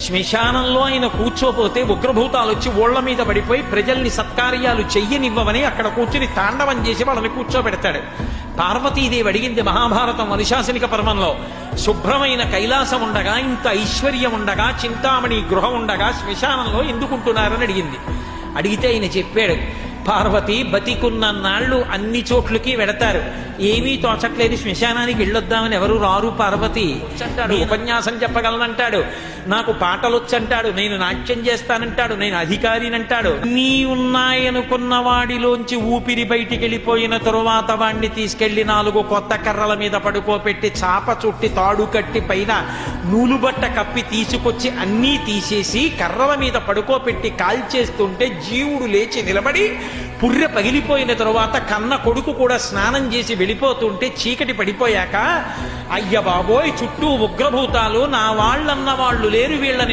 శ్మశానంలో ఆయన కూర్చోపోతే ఉగ్రభూతాలు వచ్చి ఓళ్ల మీద పడిపోయి ప్రజల్ని సత్కార్యాలు చెయ్యనివ్వవని అక్కడ కూర్చుని తాండవం చేసి వాళ్ళని కూర్చోబెడతాడు. పార్వతీదేవి అడిగింది మహాభారతం అనుశాసనిక పర్వంలో, శుభ్రమైన కైలాసం ఉండగా, ఇంత ఐశ్వర్యం ఉండగా, చింతామణి గృహం ఉండగా శ్మశానంలో ఎందుకుంటున్నారని అడిగింది. అడిగితే ఆయన చెప్పాడు, పార్వతి బతికున్న నాళ్ళు అన్ని చోట్లకి వెడతారు, ఏమీ తోచట్లేదు, శ్మశానానికి వెళ్ళొద్దామని ఎవరు రారు పార్వతి అంటాడు. ఉపన్యాసం చెప్పగలనంటాడు, నాకు పాటలొచ్చంటాడు, నేను నాట్యం చేస్తానంటాడు, నేను అధికారినంటాడు. నీ ఉన్నాయనుకున్న వాడిలోంచి ఊపిరి బయటికి వెళ్ళిపోయిన తరువాత వాణ్ణి తీసుకెళ్లి 4 కొత్త కర్రల మీద పడుకోపెట్టి చాప చుట్టి తాడు కట్టి పైన నూలుబట్ట కప్పి తీసుకొచ్చి అన్నీ తీసేసి కర్రల మీద పడుకోపెట్టి కాల్చేస్తుంటే జీవుడు లేచి నిలబడి పుర్రె పగిలిపోయిన తరువాత కన్న కొడుకు కూడా స్నానం చేసి వెళ్ళిపోతుంటే చీకటి పడిపోయాక, అయ్య బాబోయ్ చుట్టూ ఉగ్రభూతాలు, నా వాళ్ళన్న వాళ్ళు లేరు, వీళ్ళని